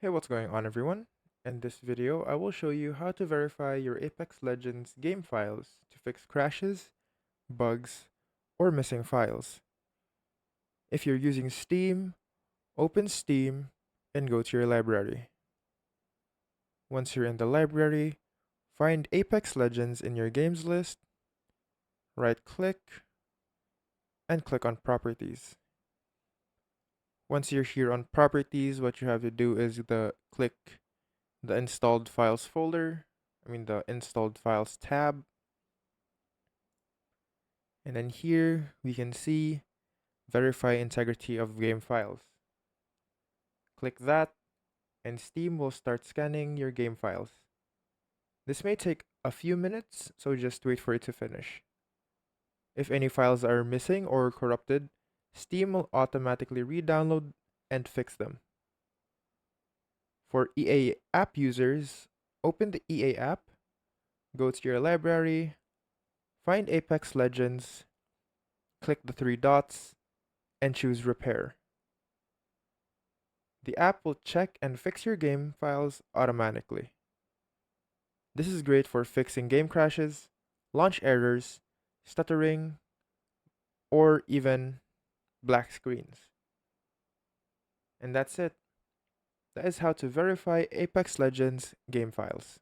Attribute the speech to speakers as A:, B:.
A: Hey, what's going on everyone? In this video, I will show you how to verify your Apex Legends game files to fix crashes, bugs, or missing files. If you're using Steam, open Steam and go to your library. Once you're in the library, find Apex Legends in your games list, right-click, and click on Properties. Once you're here on Properties, what you have to do is click the Installed Files folder, the Installed Files tab. And then here we can see verify integrity of game files. Click that and Steam will start scanning your game files. This may take a few minutes, so just wait for it to finish. If any files are missing or corrupted, Steam will automatically re-download and fix them. For EA app users, open the EA app, go to your library, find Apex Legends, click the three dots, and choose Repair. The app will check and fix your game files automatically. This is great for fixing game crashes, launch errors, stuttering, or even black screens. And that's it. That is how to verify Apex Legends game files.